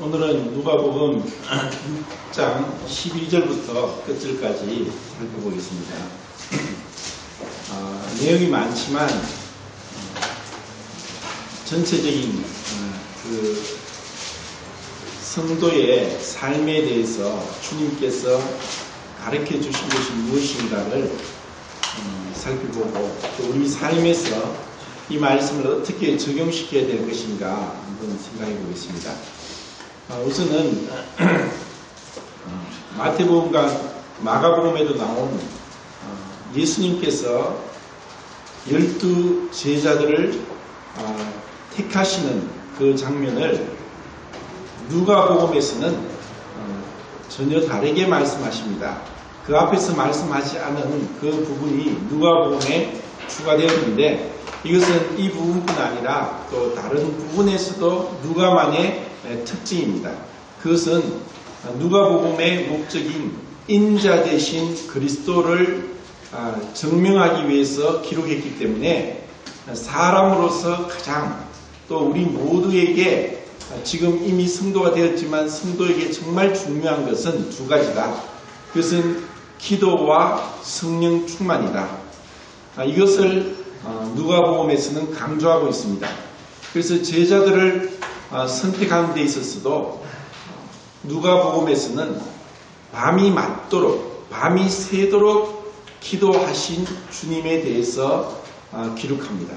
오늘은 누가복음 6장 12절부터 끝절까지 살펴보겠습니다. 내용이 많지만 전체적인 그 성도의 삶에 대해서 주님께서 가르쳐 주신 것이 무엇인가를 살펴보고 또 우리 삶에서 이 말씀을 어떻게 적용시켜야 될 것인가 한번 생각해 보겠습니다. 우선은 마태복음과 마가복음에도 나온 예수님께서 12 제자들을 택하시는 그 장면을 누가복음에서는 전혀 다르게 말씀하십니다. 그 앞에서 말씀하지 않은 그 부분이 누가복음에 추가되었는데 이것은 이 부분뿐 아니라 또 다른 부분에서도 누가만의 특징입니다. 그것은 누가복음의 목적인 인자 되신 그리스도를 증명하기 위해서 기록했기 때문에 사람으로서 가장 또 우리 모두에게 지금 이미 성도가 되었지만 성도에게 정말 중요한 것은 두 가지다. 그것은 기도와 성령 충만이다. 이것을 누가복음에서는 강조하고 있습니다. 그래서 제자들을 선택하는 데 있어서도 누가복음에서는 밤이 새도록 기도하신 주님에 대해서 기록합니다.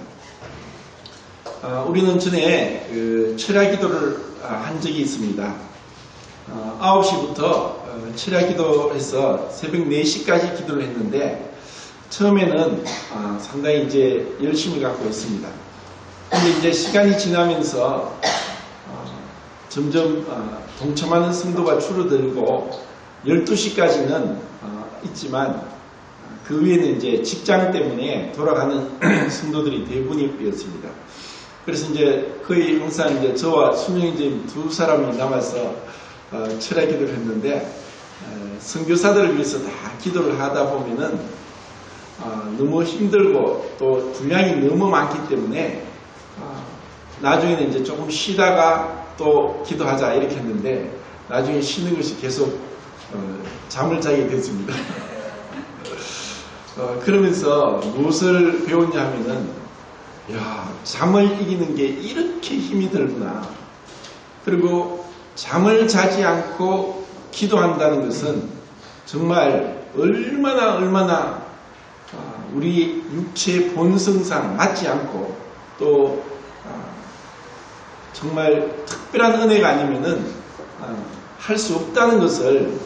우리는 전에 철야 기도를 한 적이 있습니다. 9시부터 철야 기도해서 새벽 4시까지 기도를 했는데 처음에는 상당히 이제 열심히 갖고 있습니다. 근데 이제 시간이 지나면서 점점 동참하는 성도가 줄어들고 12시까지는 있지만 그 위에는 이제 직장 때문에 돌아가는 성도들이 대부분이었습니다. 그래서 이제 거의 항상 이제 저와 순영이님 두 사람이 남아서 철야 기도를 했는데 선교사들을 위해서 다 기도를 하다 보면은 너무 힘들고 또 분량이 너무 많기 때문에 나중에는 이제 조금 쉬다가 또 기도하자 이렇게 했는데 나중에 쉬는 것이 계속 잠을 자게 됐습니다. 그러면서 무엇을 배웠냐 하면은 잠을 이기는 게 이렇게 힘이 들구나. 그리고 잠을 자지 않고 기도한다는 것은 정말 얼마나 우리 육체의 본성상 맞지 않고 또 정말 특별한 은혜가 아니면은 할 수 없다는 것을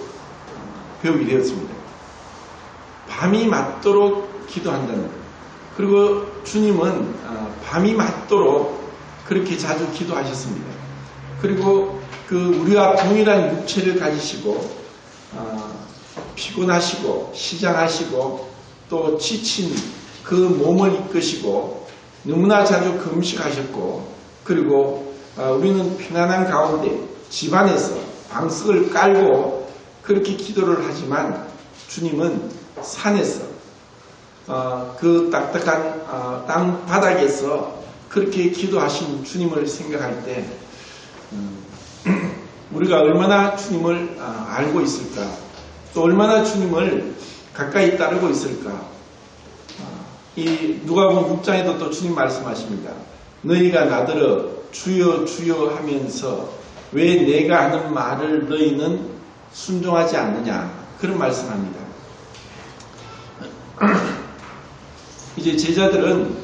배우게 되었습니다. 밤이 맞도록 기도한다는 것. 그리고 주님은 밤이 맞도록 그렇게 자주 기도하셨습니다. 그리고 그 우리와 동일한 육체를 가지시고 피곤하시고 시장하시고 또 지친 그 몸을 이끄시고 너무나 자주 금식하셨고 그리고 우리는 편안한 가운데 집안에서 방석을 깔고 그렇게 기도를 하지만 주님은 산에서 그 딱딱한 땅 바닥에서 그렇게 기도하신 주님을 생각할 때 우리가 얼마나 주님을 알고 있을까 또 얼마나 주님을 가까이 따르고 있을까. 이 누가복음 6장에도 또 주님 말씀하십니다. 너희가 나더러 주여 주여 하면서 왜 내가 하는 말을 너희는 순종하지 않느냐. 그런 말씀합니다. 이제 제자들은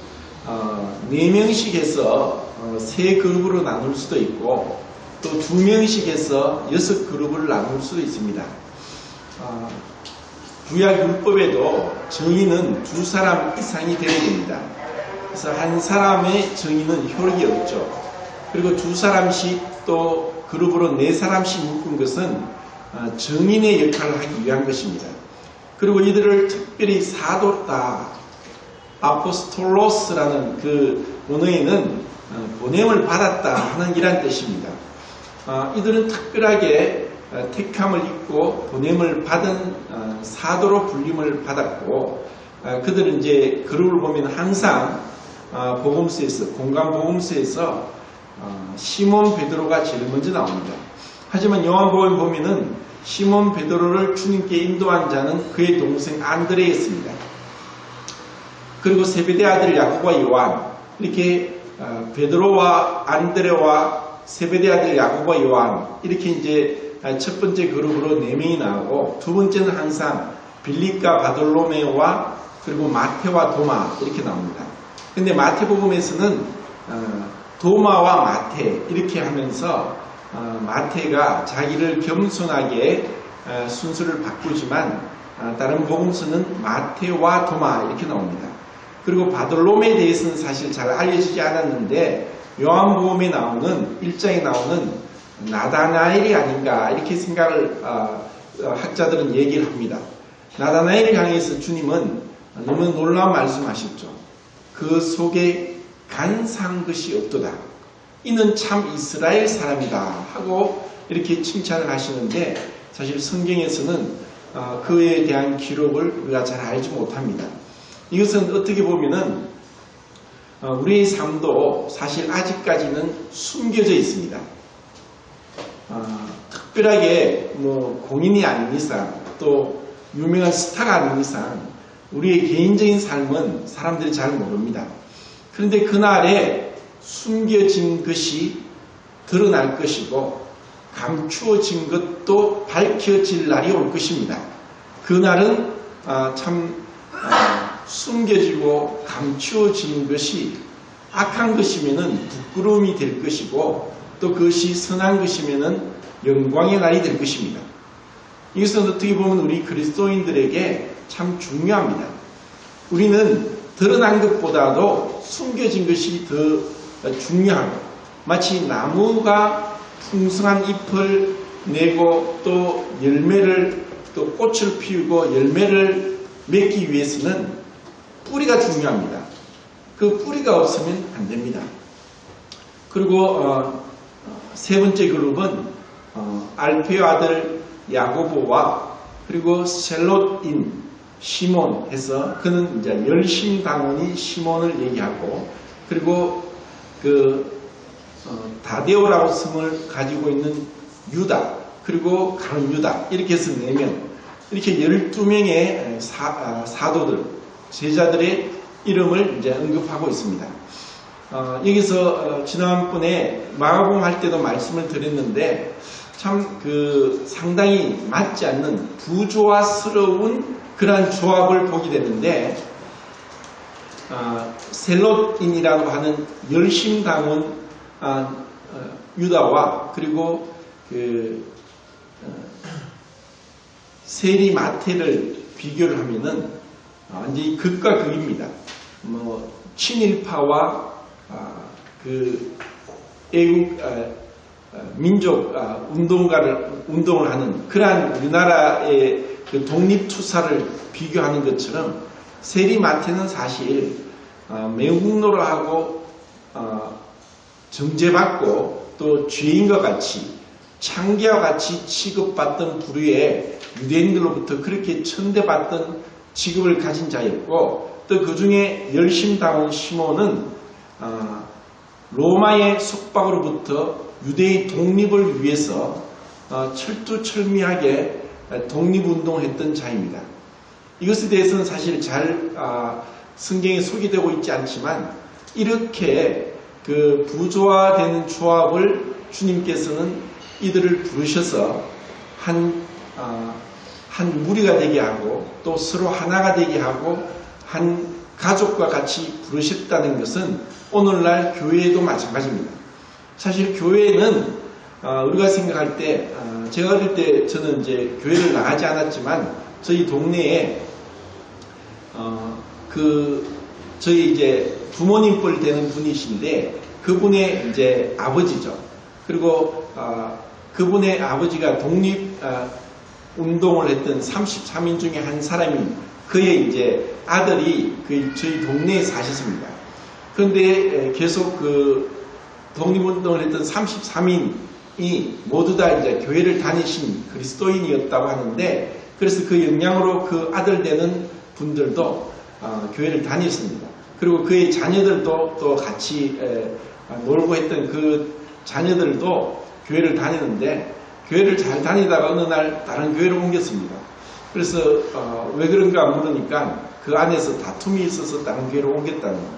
4명씩 해서 3그룹으로 나눌 수도 있고 또 2명씩 해서 6그룹을 나눌 수도 있습니다. 구약 율법에도 정의는 2사람 이상이 되어야 됩니다. 그래서 한 사람의 정의는 효력이 없죠. 그리고 2사람씩 또 그룹으로 4사람씩 묶은 것은 정인의 역할을 하기 위한 것입니다. 그리고 이들을 특별히 사도다, 아포스톨로스라는 그 원어에는 보냄을 받았다 하는 이란 뜻입니다. 이들은 특별하게 택함을 입고 보냄을 받은 사도로 불림을 받았고 그들은 이제 그룹을 보면 항상 복음서에서 공간 복음서에서 시몬 베드로가 제일 먼저 나옵니다. 하지만 요한복음 보면은 시몬 베드로를 주님께 인도한 자는 그의 동생 안드레였습니다. 그리고 세베대 아들 야고보와 요한, 이렇게 베드로와 안드레와 세베대 아들 야고보와 요한, 이렇게 이제 첫 번째 그룹으로 4명이 나오고, 두 번째는 항상 빌립과 바돌로메오와 그리고 마테와 도마 이렇게 나옵니다. 근데 마태복음에서는 도마와 마테 이렇게 하면서 마테가 자기를 겸손하게 순서를 바꾸지만 다른 복음서는 마테와 도마 이렇게 나옵니다. 그리고 바돌로메에 대해서는 사실 잘 알려지지 않았는데 요한복음에 나오는 1장에 나오는 나다나엘이 아닌가 이렇게 생각을 학자들은 얘기를 합니다. 나다나엘을 향해서 주님은 너무 놀라운 말씀하셨죠. 그 속에 간사한 것이 없도다. 이는 참 이스라엘 사람이다 하고 이렇게 칭찬을 하시는데, 사실 성경에서는 그에 대한 기록을 우리가 잘 알지 못합니다. 이것은 어떻게 보면은 우리의 삶도 사실 아직까지는 숨겨져 있습니다. 특별하게 뭐 공인이 아닌 이상, 또 유명한 스타가 아닌 이상 우리의 개인적인 삶은 사람들이 잘 모릅니다. 그런데 그날에 숨겨진 것이 드러날 것이고 감추어진 것도 밝혀질 날이 올 것입니다. 그날은 참 숨겨지고 감추어진 것이 악한 것이면은 부끄러움이 될 것이고, 또 그것이 선한 것이면은 영광의 날이 될 것입니다. 이것은 어떻게 보면 우리 그리스도인들에게 참 중요합니다. 우리는 드러난 것보다도 숨겨진 것이 더 중요하고, 마치 나무가 풍성한 잎을 내고 또 열매를, 또 꽃을 피우고 열매를 맺기 위해서는 뿌리가 중요합니다. 그 뿌리가 없으면 안 됩니다. 그리고 세 번째 그룹은 알페오 아들 야고보와 그리고 셀롯인 시몬 해서, 그는 이제 열심당원인 시몬을 얘기하고, 그리고 다데오라고 성을 가지고 있는 유다, 그리고 강유다, 이렇게 해서 4명, 이렇게 12명의 사도들, 제자들의 이름을 이제 언급하고 있습니다. 여기서 지난번에 마가복음 할 때도 말씀을 드렸는데, 참 상당히 맞지 않는 부조화스러운 그러한 조합을 보게 되는데, 셀롯인이라고 하는 열심당원 유다와 그리고 세리 마테를 비교를 하면은 완전히 극과 극입니다. 뭐 친일파와 애국 민족 운동을 하는 그러한 우리나라의 독립투사를 비교하는 것처럼, 세리 마테는 사실 매국노를 하고 정죄받고 또 죄인과 같이 창기와 같이 취급받던 부류의 유대인들로부터 그렇게 천대받던 직업을 가진 자였고, 또 그 중에 열심당원 시몬은 로마의 속박으로부터 유대의 독립을 위해서 철두철미하게 독립운동을 했던 자입니다. 이것에 대해서는 사실 잘 성경에 소개되고 있지 않지만, 이렇게 부조화되는 조합을 주님께서는 이들을 부르셔서 한 무리가 되게 하고, 또 서로 하나가 되게 하고, 한 가족과 같이 부르셨다는 것은 오늘날 교회에도 마찬가지입니다. 사실 교회는 우리가 생각할 때, 제가 어릴 때 저는 이제 교회를 나가지 않았지만 저희 동네에 저희 이제 부모님 뻘 되는 분이신데, 그분의 이제 아버지죠. 그리고 그분의 아버지가 독립 운동을 했던 33인 중에 한 사람이, 그의 이제 아들이 저희 동네에 사셨습니다. 그런데 계속 독립운동을 했던 33인이 모두 다 이제 교회를 다니신 그리스도인이었다고 하는데, 그래서 그 영향으로 그 아들 되는 분들도 교회를 다녔습니다. 그리고 그의 자녀들도 또 같이 놀고 했던 그 자녀들도 교회를 다니는데 교회를 잘 다니다가 어느 날 다른 교회로 옮겼습니다. 그래서 왜 그런가 물으니까 그 안에서 다툼이 있어서 다른 교회로 옮겼다는 겁니다.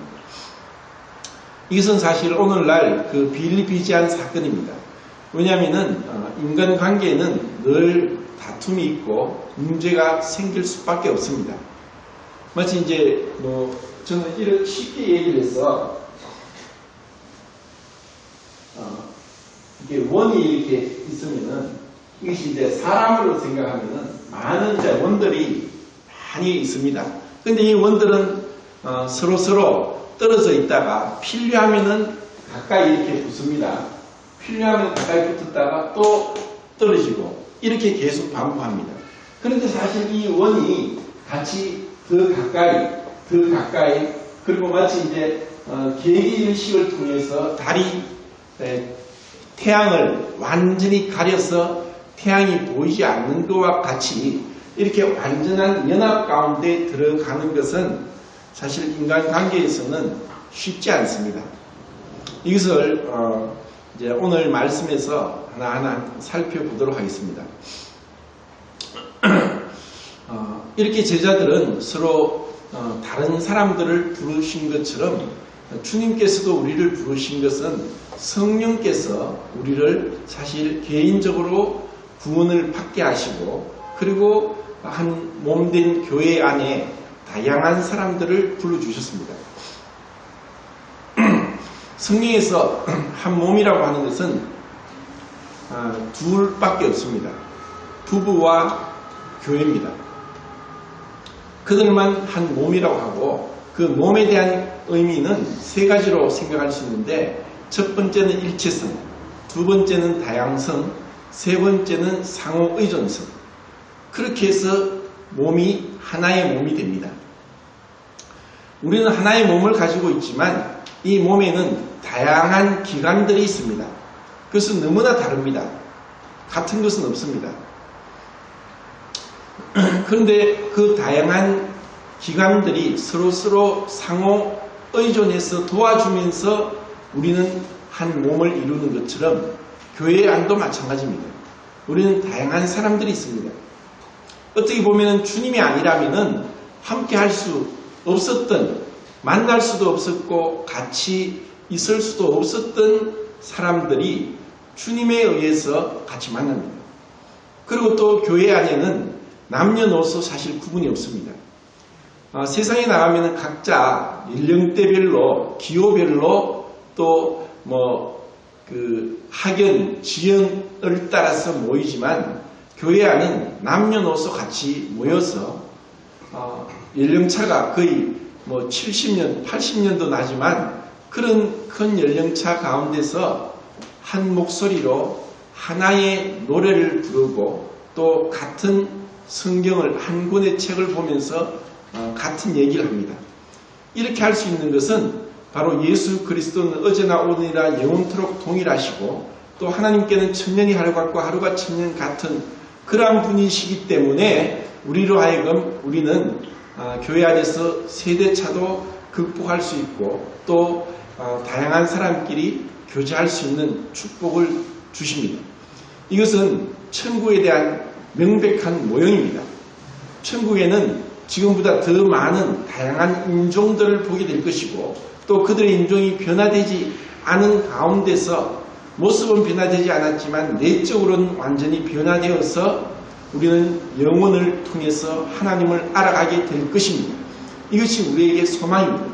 이것은 사실 오늘날 그 비일비재한 사건입니다. 왜냐하면 인간관계에는 늘 다툼이 있고 문제가 생길 수밖에 없습니다. 마치 이제 저는 이렇게 쉽게 얘기를 해서 이게 원이 이렇게 있으면은 이것이 이제 사람으로 생각하면은 많은 이제 원들이 많이 있습니다. 근데 이 원들은 서로 떨어져 있다가 필요하면은 가까이 이렇게 붙습니다. 필요하면 가까이 붙었다가 또 떨어지고 이렇게 계속 반복합니다. 그런데 사실 이 원이 같이 더 가까이 그리고 마치 이제 계기일식을 통해서 달이 태양을 완전히 가려서 태양이 보이지 않는 것과 같이 이렇게 완전한 연합 가운데 들어가는 것은 사실 인간관계에서는 쉽지 않습니다. 이것을 이제 오늘 말씀에서 하나하나 살펴보도록 하겠습니다. 이렇게 제자들은 서로 다른 사람들을 부르신 것처럼 주님께서도 우리를 부르신 것은 성령께서 우리를 사실 개인적으로 구원을 받게 하시고 그리고 한 몸된 교회 안에 다양한 사람들을 불러주셨습니다. 성령에서 한 몸이라고 하는 것은 둘밖에 없습니다. 부부와 교회입니다. 그들만 한 몸이라고 하고 그 몸에 대한 의미는 세 가지로 생각할 수 있는데 첫 번째는 일체성, 두 번째는 다양성, 세 번째는 상호 의존성. 그렇게 해서 몸이 하나의 몸이 됩니다. 우리는 하나의 몸을 가지고 있지만 이 몸에는 다양한 기관들이 있습니다. 그것은 너무나 다릅니다. 같은 것은 없습니다. 그런데 그 다양한 기관들이 서로 상호 의존해서 도와주면서 우리는 한 몸을 이루는 것처럼 교회 안도 마찬가지입니다. 우리는 다양한 사람들이 있습니다. 어떻게 보면 주님이 아니라면 함께 할 수 없었던, 만날 수도 없었고 같이 있을 수도 없었던 사람들이 주님에 의해서 같이 만납니다. 그리고 또 교회 안에는 남녀노소 사실 구분이 없습니다. 세상에 나가면 각자 연령대별로, 기호별로 또 학연, 지연을 따라서 모이지만 교회 안은 남녀노소 같이 모여서 연령차가 거의 70년, 80년도 나지만 그런 큰 연령차 가운데서 한 목소리로 하나의 노래를 부르고 또 같은 성경을 한 권의 책을 보면서 같은 얘기를 합니다. 이렇게 할 수 있는 것은 바로 예수 그리스도는 어제나 오늘이라 영원토록 동일하시고 또 하나님께는 천년이 하루같고 하루가 천년 같은 그러한 분이시기 때문에 우리로 하여금 우리는 교회 안에서 세대차도 극복할 수 있고 또 다양한 사람끼리 교제할 수 있는 축복을 주십니다. 이것은 천국에 대한 명백한 모형입니다. 천국에는 지금보다 더 많은 다양한 인종들을 보게 될 것이고 또 그들의 인종이 변화되지 않은 가운데서 모습은 변화되지 않았지만 내적으로는 완전히 변화되어서 우리는 영혼을 통해서 하나님을 알아가게 될 것입니다. 이것이 우리에게 소망입니다.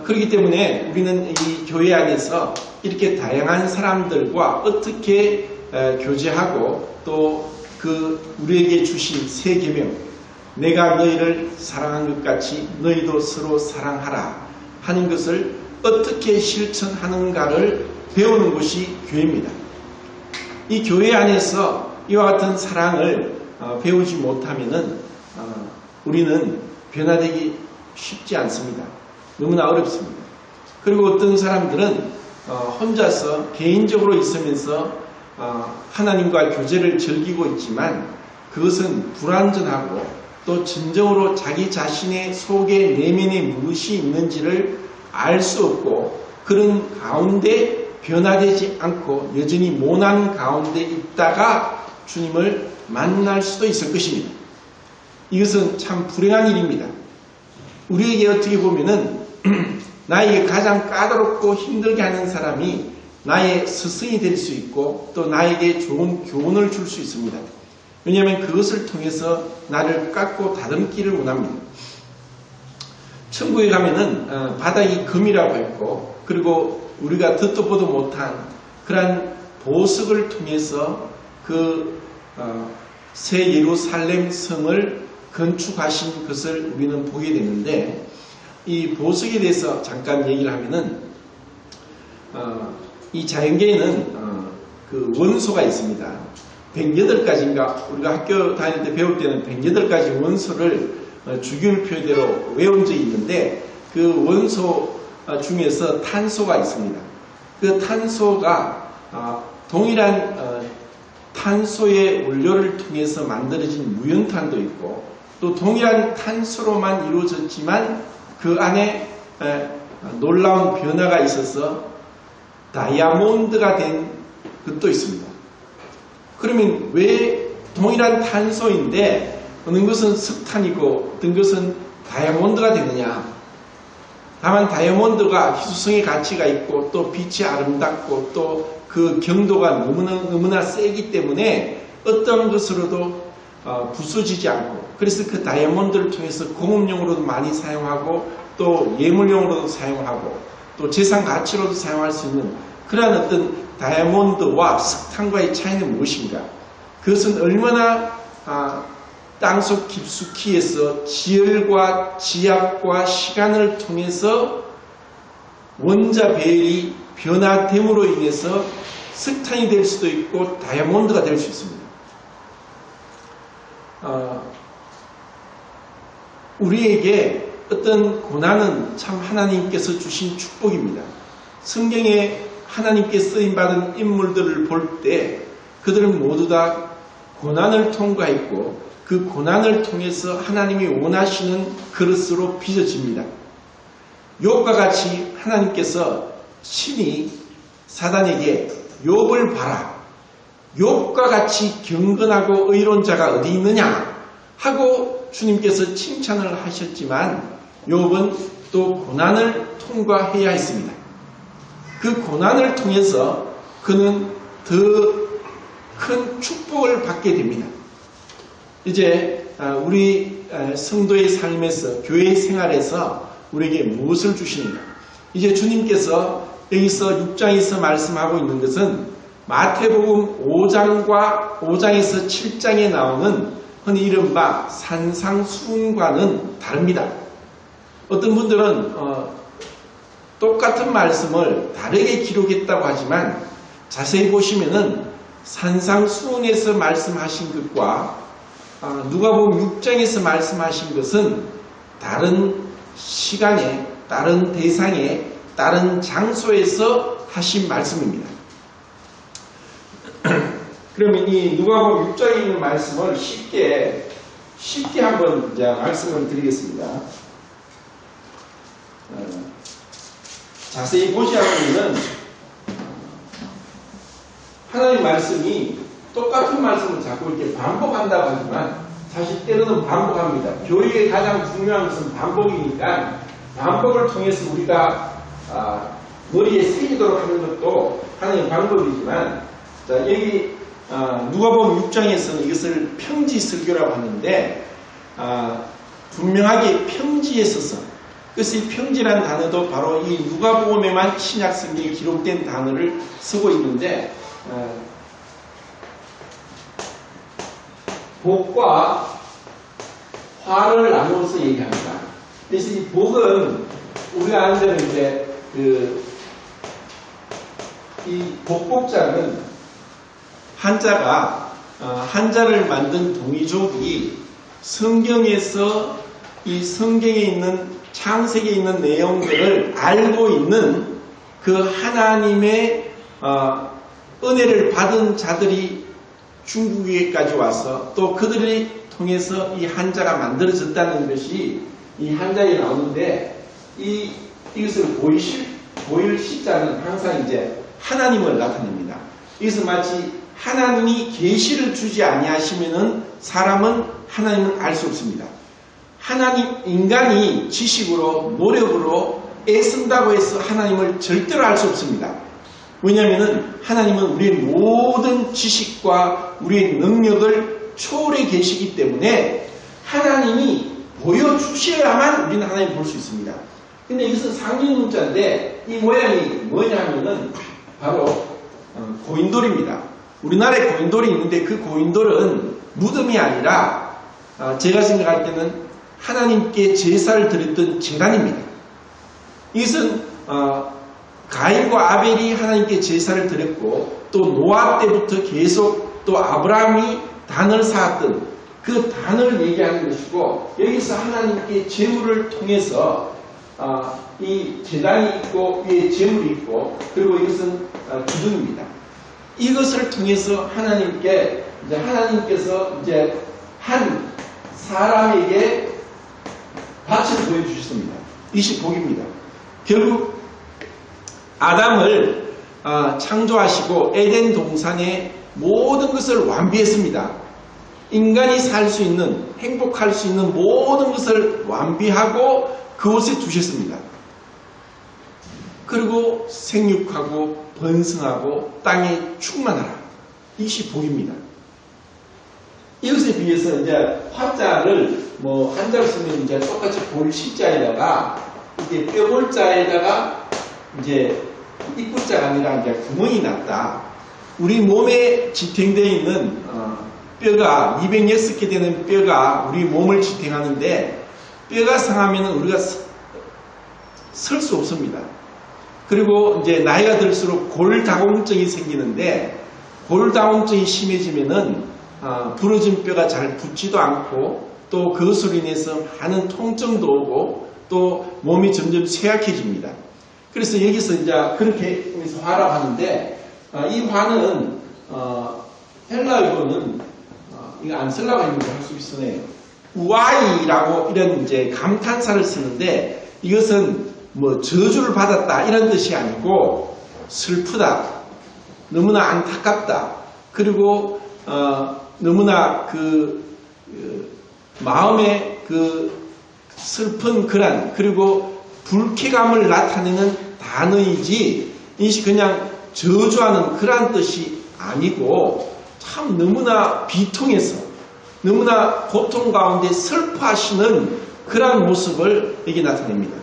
그렇기 때문에 우리는 이 교회 안에서 이렇게 다양한 사람들과 어떻게 교제하고 또 우리에게 주신 세 계명, 내가 너희를 사랑한 것 같이 너희도 서로 사랑하라 하는 것을 어떻게 실천하는가를 배우는 것이 교회입니다. 이 교회 안에서 이와 같은 사랑을 배우지 못하면 우리는 변화되기 쉽지 않습니다. 너무나 어렵습니다. 그리고 어떤 사람들은 혼자서 개인적으로 있으면서 하나님과 교제를 즐기고 있지만 그것은 불완전하고 또 진정으로 자기 자신의 속에 내면에 무엇이 있는지를 알 수 없고 그런 가운데 변화되지 않고 여전히 모난 가운데 있다가 주님을 만날 수도 있을 것입니다. 이것은 참 불행한 일입니다. 우리에게 어떻게 보면은 나에게 가장 까다롭고 힘들게 하는 사람이 나의 스승이 될 수 있고 또 나에게 좋은 교훈을 줄 수 있습니다. 왜냐하면 그것을 통해서 나를 깎고 다듬기를 원합니다. 천국에 가면은 바닥이 금이라고 했고 그리고 우리가 듣도 보도 못한 그러한 보석을 통해서 새 예루살렘 성을 건축하신 것을 우리는 보게 되는데 이 보석에 대해서 잠깐 얘기를 하면은 이 자연계에는 그 원소가 있습니다. 108가지인가 우리가 학교 다닐 때 배울 때는 108가지 원소를 주기율표대로 외운 적이 있는데 그 원소 중에서 탄소가 있습니다. 그 탄소가 동일한 탄소의 원료를 통해서 만들어진 무연탄도 있고 또 동일한 탄소로만 이루어졌지만 그 안에 놀라운 변화가 있어서 다이아몬드가 된 것도 있습니다. 그러면 왜 동일한 탄소인데 어느 것은 석탄이고 어떤 것은 다이아몬드가 되느냐? 다만 다이아몬드가 희소성의 가치가 있고 또 빛이 아름답고 또 그 경도가 너무나 세기 때문에 어떤 것으로도 부서지지 않고 그래서 그 다이아몬드를 통해서 공업용으로도 많이 사용하고 또 예물용으로도 사용하고 또 재산 가치로도 사용할 수 있는 그러한 어떤 다이아몬드와 석탄과의 차이는 무엇인가? 그것은 얼마나 땅속 깊숙이에서 지열과 지압과 시간을 통해서 원자 배열이 변화됨으로 인해서 석탄이 될 수도 있고 다이아몬드가 될 수 있습니다. 우리에게 어떤 고난은 참 하나님께서 주신 축복입니다. 성경에 하나님께 쓰임받은 인물들을 볼 때 그들은 모두 다 고난을 통과했고 그 고난을 통해서 하나님이 원하시는 그릇으로 빚어집니다. 욥과 같이 하나님께서 친히 사단에게 욥을 봐라. 욥과 같이 경건하고 의로운 자가 어디 있느냐 하고 주님께서 칭찬을 하셨지만 욥은 또 고난을 통과해야 했습니다. 그 고난을 통해서 그는 더 큰 축복을 받게 됩니다. 이제 우리 성도의 삶에서 교회 생활에서 우리에게 무엇을 주시는가? 이제 주님께서 여기서 6장에서 말씀하고 있는 것은 마태복음 5장에서 7장에 나오는 흔히 이른바 산상수훈과는 다릅니다. 어떤 분들은 똑같은 말씀을 다르게 기록했다고 하지만 자세히 보시면은 산상수훈에서 말씀하신 것과 누가복음 6장에서 말씀하신 것은 다른 시간에, 다른 대상에, 다른 장소에서 하신 말씀입니다. 그러면 이 누가복음 6장에 있는 말씀을 쉽게 한번 이제 말씀을 드리겠습니다. 자세히 보시면은 하나님 말씀이 똑같은 말씀을 자꾸 이렇게 반복한다고 하지만 사실 때로는 반복합니다. 교육의 가장 중요한 것은 반복이니까 반복을 통해서 우리가 머리에 새기도록 하는 것도 하나의 방법이지만 자, 여기 누가복음 6장에서는 이것을 평지설교라고 하는데 분명하게 평지에 서서 그래서 이 평지라는 단어도 바로 이 누가복음에만 신약성경에 기록된 단어를 쓰고 있는데 복과 화를 나누어서 얘기합니다. 그래서 이 복은 우리가 아는 대로 이제 이 복복자는 한자가 한자를 만든 동이족이 성경에서 이 성경에 있는 창세기에 있는 내용들을 알고 있는 그 하나님의 은혜를 받은 자들이 중국에까지 와서 또 그들이 통해서 이 한자가 만들어졌다는 것이 이 한자에 나오는데 이것을 보일 시자는 항상 이제 하나님을 나타냅니다. 이것은 마치 하나님이 계시를 주지 아니하시면은 사람은 하나님을 알 수 없습니다. 인간이 지식으로 노력으로 애쓴다고 해서 하나님을 절대로 알 수 없습니다. 왜냐하면 하나님은 우리의 모든 지식과 우리의 능력을 초월해 계시기 때문에 하나님이 보여주셔야만 우리는 하나님을 볼 수 있습니다. 근데 이것은 상징 문자인데 이 모양이 뭐냐 하면은 바로 고인돌입니다. 우리나라에 고인돌이 있는데 그 고인돌은 무덤이 아니라 제가 생각할 때는 하나님께 제사를 드렸던 제단입니다. 이것은 가인과 아벨이 하나님께 제사를 드렸고 또 노아 때부터 계속 또 아브라함이 단을 쌓았던 그 단을 얘기하는 것이고 여기서 하나님께 제물을 통해서 이 제단이 있고 위에 제물이 있고 그리고 이것은 기둥입니다. 이것을 통해서 하나님께서 이제 한 사람에게 밭을 보여주셨습니다. 이것이 복입니다. 결국 아담을 창조하시고 에덴 동산의 모든 것을 완비했습니다. 인간이 살 수 있는 행복할 수 있는 모든 것을 완비하고 그곳에 두셨습니다. 그리고 생육하고 번성하고 땅에 충만하라. 이것이 복입니다. 이것에 비해서 이제 화자를 한자로 쓰면 이제 똑같이 골시자에다가 이게 뼈골자에다가 이제 입구자가 아니라 이제 구멍이 났다. 우리 몸에 지탱되어 있는 뼈가 206개 되는 뼈가 우리 몸을 지탱하는데 뼈가 상하면 우리가 설 수 없습니다. 그리고 이제 나이가 들수록 골다공증이 생기는데 골다공증이 심해지면은 부러진 뼈가 잘 붙지도 않고 또 그것으로 인해서 많은 통증도 오고 또 몸이 점점 쇠약해집니다. 그래서 여기서 이제 그렇게 화라고 하는데 이 화는 헬라어로는 이거 안 쓰려고 했는데 할 수 있으네요. 우아이라고 이런 이제 감탄사를 쓰는데 이것은 저주를 받았다 이런 뜻이 아니고 슬프다, 너무나 안타깝다, 그리고 너무나 마음의 슬픈 그리고 불쾌감을 나타내는 단어이지 이것이 그냥 저주하는 그러한 뜻이 아니고 참 너무나 비통해서 너무나 고통 가운데 슬퍼하시는 그러한 모습을 여기 나타냅니다.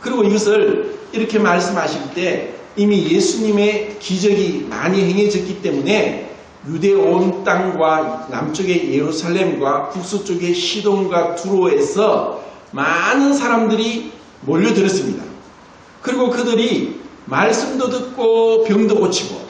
그리고 이것을 이렇게 말씀하실 때 이미 예수님의 기적이 많이 행해졌기 때문에 유대 온 땅과 남쪽의 예루살렘과 북서쪽의 시돈과 두로에서 많은 사람들이 몰려들었습니다. 그리고 그들이 말씀도 듣고 병도 고치고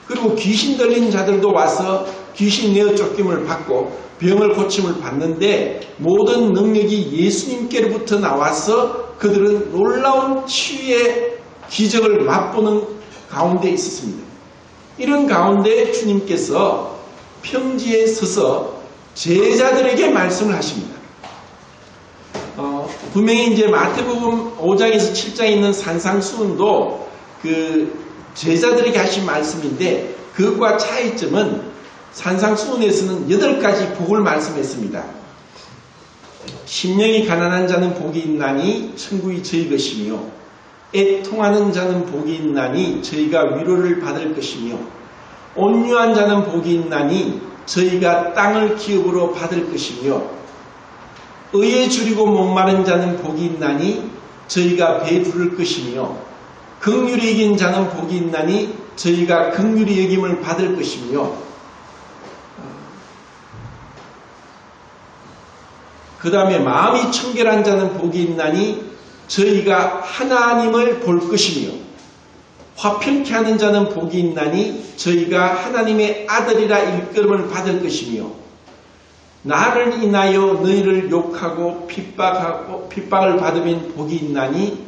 그리고 귀신 들린 자들도 와서 귀신 내어 쫓김을 받고 병을 고침을 받는데 모든 능력이 예수님께로부터 나와서 그들은 놀라운 치유의 기적을 맛보는 가운데 있었습니다. 이런 가운데 주님께서 평지에 서서 제자들에게 말씀을 하십니다. 분명히 이제 마태복음 5장에서 7장에 있는 산상수훈도 제자들에게 하신 말씀인데 그것과 차이점은 산상수훈에서는 8가지 복을 말씀했습니다. 심령이 가난한 자는 복이 있나니 천국이 저희 것이며 애통하는 자는 복이 있나니 저희가 위로를 받을 것이며 온유한 자는 복이 있나니 저희가 땅을 기업으로 받을 것이며 의에 줄이고 목마른 자는 복이 있나니 저희가 배부를 것이며 긍휼히 여긴 자는 복이 있나니 저희가 긍휼히 여김을 받을 것이며 그 다음에 마음이 청결한 자는 복이 있나니 저희가 하나님을 볼 것이며 화평케 하는 자는 복이 있나니 저희가 하나님의 아들이라 일컬음을 받을 것이며 나를 인하여 너희를 욕하고 핍박을 받으면 복이 있나니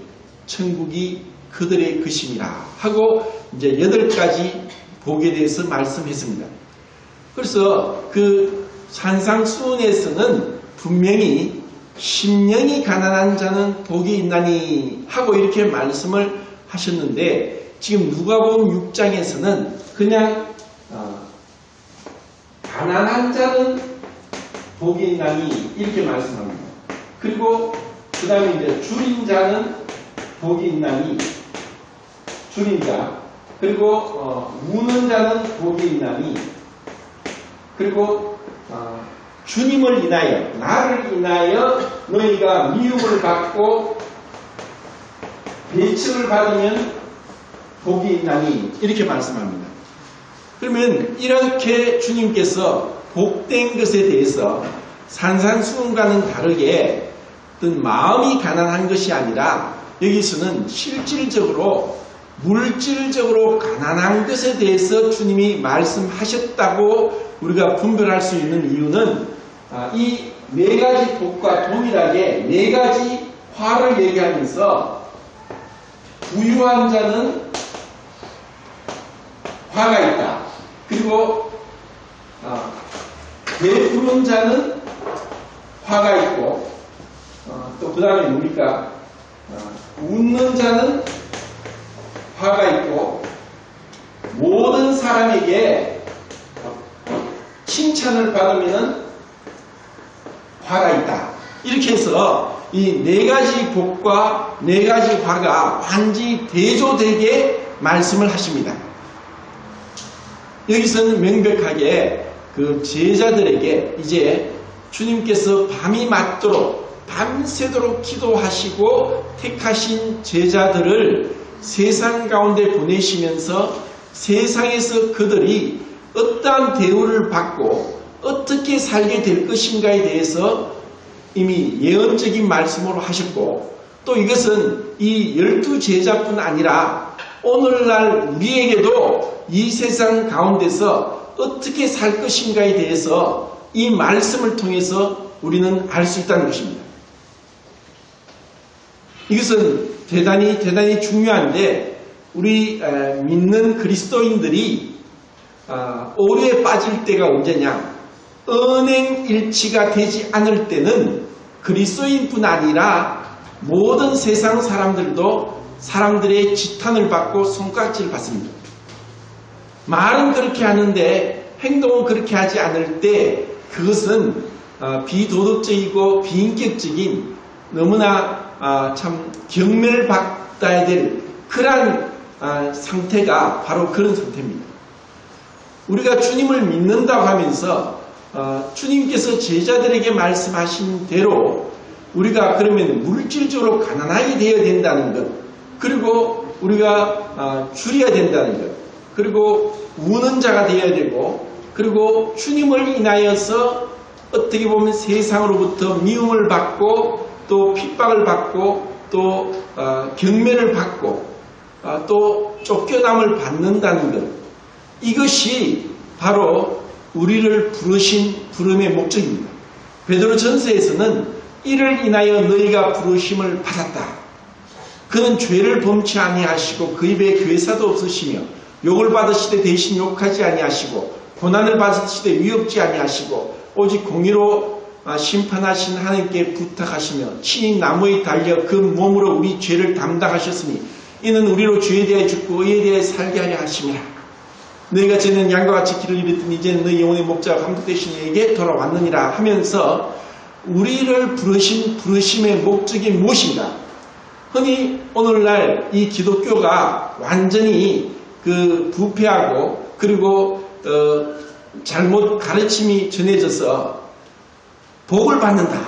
천국이 그들의 것임이라 하고 이제 8가지 복에 대해서 말씀했습니다. 그래서 산상수훈에서는 분명히 심령이 가난한 자는 복이 있나니 하고 이렇게 말씀을 하셨는데 지금 누가복음 6장에서는 그냥 가난한 자는 복이 있나니 이렇게 말씀합니다. 그리고 그 다음에 이제 줄인 자는 복이 있나니 줄인 자, 그리고 우는 자는 복이 있나니, 그리고 주님을 인하여 나를 인하여 너희가 미움을 받고 배척을 받으면 복이 있나니 이렇게 말씀합니다. 그러면 이렇게 주님께서 복된 것에 대해서 산산수훈과는 다르게 어떤 마음이 가난한 것이 아니라 여기서는 실질적으로 물질적으로 가난한 것에 대해서 주님이 말씀하셨다고 우리가 분별할 수 있는 이유는 이 네 가지 복과 동일하게 네 가지 화를 얘기하면서 부유한 자는 화가 있다. 그리고 배부른 자는 화가 있고 또 그 다음에 뭡니까? 웃는 자는 화가 있고 모든 사람에게 칭찬을 받으면 화가 있다. 이렇게 해서 이 네 가지 복과 네 가지 화가 완전히 대조되게 말씀을 하십니다. 여기서는 명백하게 그 제자들에게 이제 주님께서 밤이 맞도록 밤새도록 기도하시고 택하신 제자들을 세상 가운데 보내시면서 세상에서 그들이 어떠한 대우를 받고 어떻게 살게 될 것인가에 대해서 이미 예언적인 말씀으로 하셨고, 또 이것은 이 12제자뿐 아니라 오늘날 우리에게도 이 세상 가운데서 어떻게 살 것인가에 대해서 이 말씀을 통해서 우리는 알 수 있다는 것입니다. 이것은 대단히 중요한데 우리 믿는 그리스도인들이 오류에 빠질 때가 언제냐? 언행일치가 되지 않을 때는 그리스도인뿐 아니라 모든 세상 사람들도 사람들의 지탄을 받고 손깍지를 받습니다. 말은 그렇게 하는데 행동은 그렇게 하지 않을 때 그것은 비도덕적이고 비인격적인 너무나 참 경멸을 받아야 될 그러한 상태가 바로 그런 상태입니다. 우리가 주님을 믿는다고 하면서 주님께서 제자들에게 말씀하신 대로 우리가 그러면 물질적으로 가난하게 되어야 된다는 것, 그리고 우리가 줄여야 된다는 것, 그리고 우는 자가 되어야 되고, 그리고 주님을 인하여서 어떻게 보면 세상으로부터 미움을 받고 또 핍박을 받고 또 경멸을 받고 또 쫓겨남을 받는다는 것, 이것이 바로 우리를 부르신 부름의 목적입니다. 베드로전서에서는 이를 인하여 너희가 부르심을 받았다. 그는 죄를 범치 아니하시고 그 입에 괴사도 없으시며 욕을 받으시되 대신 욕하지 아니하시고 고난을 받으시되 위협지 아니하시고 오직 공의로 심판하신 하나님께 부탁하시며 친히 나무에 달려 그 몸으로 우리 죄를 담당하셨으니 이는 우리로 죄에 대하여 죽고 의에 대하여 살게 하려 하심이라. 너희가 전에는 양과 같이 길을 잃었더니 이제는 너희 영혼의 목자가 감독 되신 이에게 돌아왔느니라 하면서 우리를 부르신 부르심의 목적이 무엇인가? 흔히 오늘날 이 기독교가 완전히 부패하고 그리고 잘못 가르침이 전해져서 복을 받는다.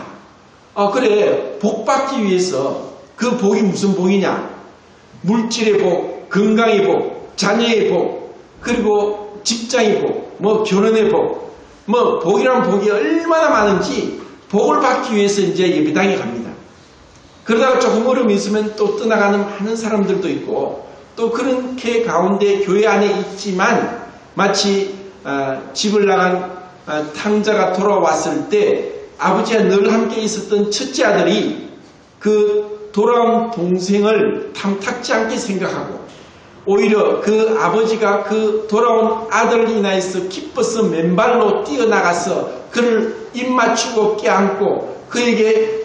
그래, 복 받기 위해서 그 복이 무슨 복이냐? 물질의 복, 건강의 복, 자녀의 복, 그리고 직장의 복, 결혼의 복, 복이란 복이 얼마나 많은지 복을 받기 위해서 이제 예배당에 갑니다. 그러다가 조금 어려움이 있으면 또 떠나가는 많은 사람들도 있고, 또 그렇게 가운데 교회 안에 있지만 마치 집을 나간 탕자가 돌아왔을 때 아버지와 늘 함께 있었던 첫째 아들이 그 돌아온 동생을 탐탁지 않게 생각하고 오히려 그 아버지가 그 돌아온 아들을 인하여서 기뻐서 맨발로 뛰어나가서 그를 입 맞추고 껴안고 그에게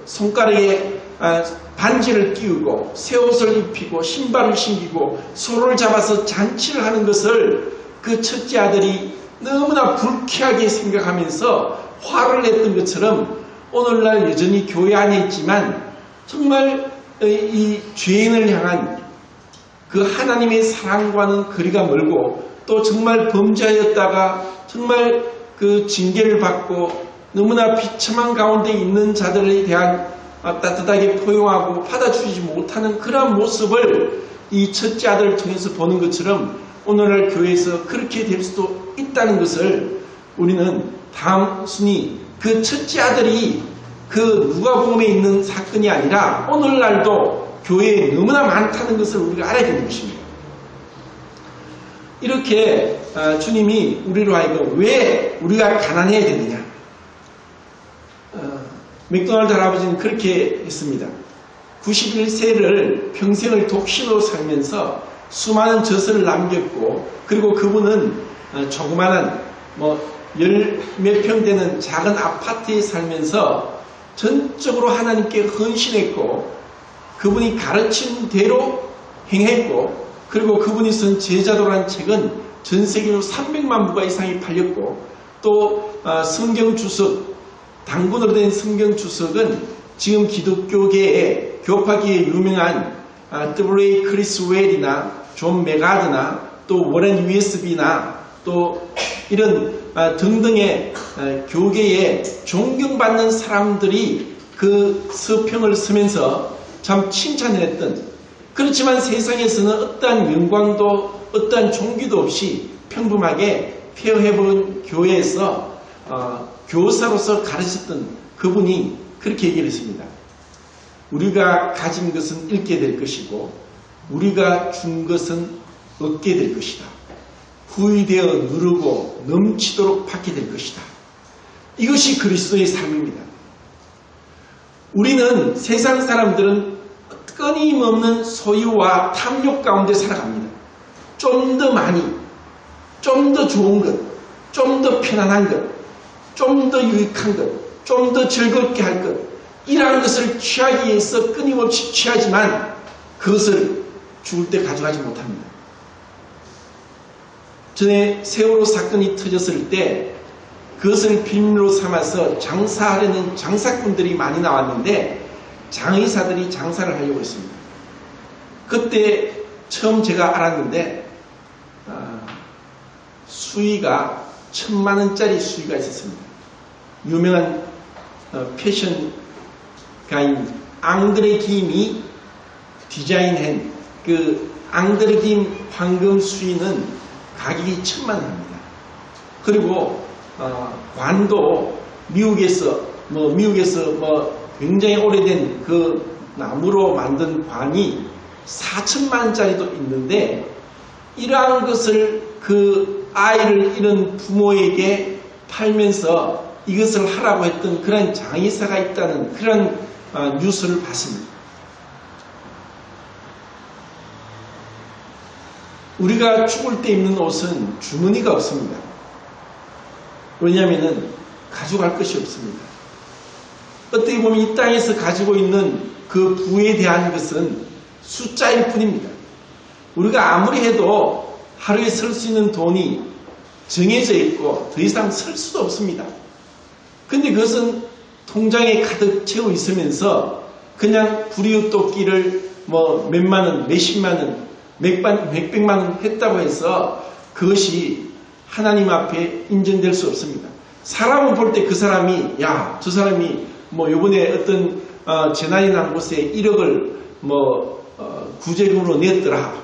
손가락에 반지를 끼우고 새 옷을 입히고 신발을 신기고 소를 잡아서 잔치를 하는 것을 그 첫째 아들이 너무나 불쾌하게 생각하면서 화를 냈던 것처럼 오늘날 여전히 교회 안에 있지만 정말 이 죄인을 향한 그 하나님의 사랑과는 거리가 멀고 또 정말 범죄하였다가 정말 그 징계를 받고 너무나 비참한 가운데 있는 자들에 대한 따뜻하게 포용하고 받아주지 못하는 그러한 모습을 이 첫째 아들을 통해서 보는 것처럼 오늘날 교회에서 그렇게 될 수도 있다는 것을 우리는 단순히 그 첫째 아들이 그 누가복음에 있는 사건이 아니라 오늘날도 교회에 너무나 많다는 것을 우리가 알아야 되는 것입니다. 이렇게 주님이 우리로 하여금 왜 우리가 가난해야 되느냐. 맥도날드 할아버지는 그렇게 했습니다. 91세를 평생을 독신으로 살면서 수많은 젖을 남겼고 그리고 그분은 조그마한 열 몇 평 되는 작은 아파트에 살면서 전적으로 하나님께 헌신했고 그분이 가르친 대로 행했고 그리고 그분이 쓴 제자도라는 책은 전 세계로 300만 부가 이상이 팔렸고 또 성경 주석 단군으로 된 성경 주석은 지금 기독교계의 교파기에 유명한 W.A. 크리스웰이나 존 메가드나 또 워렌 USB나 또 이런 등등의 교계에 존경받는 사람들이 그 서평을 쓰면서 참 칭찬했던 그렇지만 세상에서는 어떠한 영광도 어떠한 종기도 없이 평범하게 폐허해본 교회에서 교사로서 가르쳤던 그분이 그렇게 얘기를 했습니다. 우리가 가진 것은 잃게 될 것이고 우리가 준 것은 얻게 될 것이다. 후이되어 누르고 넘치도록 받게 될 것이다. 이것이 그리스도의 삶입니다. 우리는 세상 사람들은 끊임없는 소유와 탐욕 가운데 살아갑니다. 좀 더 많이, 좀 더 좋은 것, 좀 더 편안한 것, 좀 더 유익한 것, 좀 더 즐겁게 할 것, 이러한 것을 취하기 위해서 끊임없이 취하지만 그것을 죽을 때 가져가지 못합니다. 전에 세월호 사건이 터졌을 때 그것을 빌미로 삼아서 장사하려는 장사꾼들이 많이 나왔는데 장의사들이 장사를 하려고 했습니다. 그때 처음 제가 알았는데 수의가 1000만원짜리 수의가 있었습니다. 유명한 패션가인 앙드레 김이 디자인한 그 앙드레 김 황금 수의는 가격이 1000만원입니다. 그리고 관도 미국에서 굉장히 오래된 그 나무로 만든 관이 4000만원짜리도 있는데 이러한 것을 그 아이를 잃은 부모에게 팔면서 이것을 하라고 했던 그런 장의사가 있다는 그런 뉴스를 봤습니다. 우리가 죽을 때 입는 옷은 주머니가 없습니다. 왜냐하면 가져갈 것이 없습니다. 어떻게 보면 이 땅에서 가지고 있는 그 부에 대한 것은 숫자일 뿐입니다. 우리가 아무리 해도 하루에 쓸 수 있는 돈이 정해져 있고 더 이상 쓸 수도 없습니다. 근데 그것은 통장에 가득 채워 있으면서 그냥 부리웃돕기를 몇만원, 몇십만원, 몇백만원 했다고 해서 그것이 하나님 앞에 인정될 수 없습니다. 사람을 볼 때 그 사람이 저 사람이 요번에 어떤 재난이 난 곳에 1억을 구제금으로 냈더라.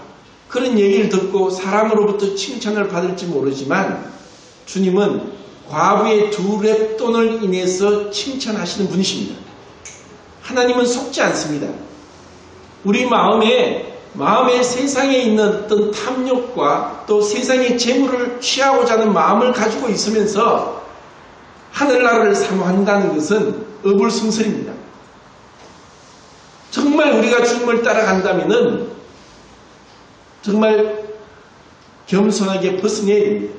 그런 얘기를 듣고 사람으로부터 칭찬을 받을지 모르지만 주님은 과부의 2렙돈을 인해서 칭찬하시는 분이십니다. 하나님은 속지 않습니다. 우리 마음에 세상에 있는 어떤 탐욕과 또 세상의 재물을 취하고자 하는 마음을 가지고 있으면서 하늘나라를 사모한다는 것은 어불성설입니다. 정말 우리가 주님을 따라간다면 정말 겸손하게 벗어내야 됩니다.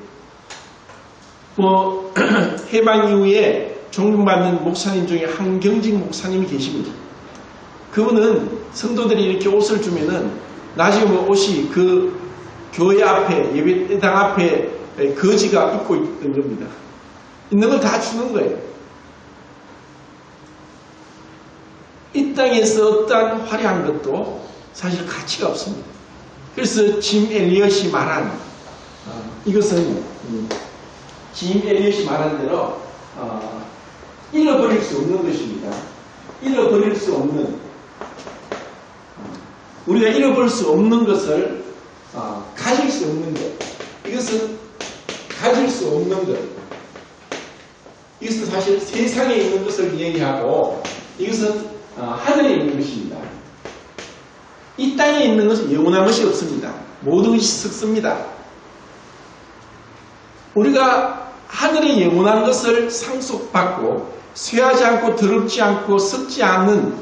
해방 이후에 존경받는 목사님 중에 한경직 목사님이 계십니다. 그분은 성도들이 이렇게 옷을 주면은 나중에 뭐 옷이 그 교회 앞에, 예배당 앞에 거지가 입고 있던 겁니다. 있는 걸 다 주는 거예요. 이 땅에서 어떠한 화려한 것도 사실 가치가 없습니다. 그래서 짐 엘리엇이 말한 이것은 짐 엘리엇이 말한 대로 잃어버릴 수 없는 것입니다. 잃어버릴 수 없는 우리가 잃어버릴 수 없는 것을 가질 수 없는 것. 이것은 가질 수 없는 것. 이것은 사실 세상에 있는 것을 이야기하고 이것은 하늘에 있는 것입니다. 이 땅에 있는 것은 영원한 것이 없습니다. 모든 것이 썩습니다. 우리가 하늘의 영원한 것을 상속받고 쇠하지 않고 더럽지 않고 썩지 않는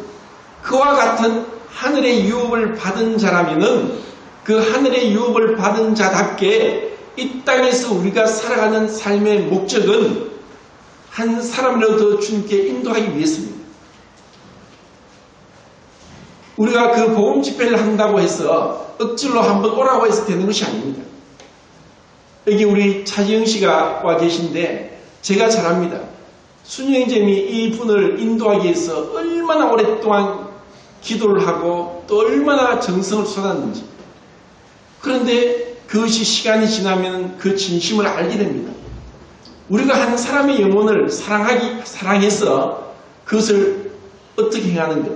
그와 같은 하늘의 유업을 받은 자라면은 그 하늘의 유업을 받은 자답게 이 땅에서 우리가 살아가는 삶의 목적은 한 사람이라도 주님께 인도하기 위해서입니다. 우리가 그 복음 집회를 한다고 해서 억지로 한번 오라고 해서 되는 것이 아닙니다. 여기 우리 차지영 씨가 와 계신데 제가 잘 압니다. 순영잼이 이분을 인도하기 위해서 얼마나 오랫동안 기도를 하고 또 얼마나 정성을 쏟았는지. 그런데 그것이 시간이 지나면 그 진심을 알게 됩니다. 우리가 한 사람의 영혼을 사랑해서 그것을 어떻게 행하는가?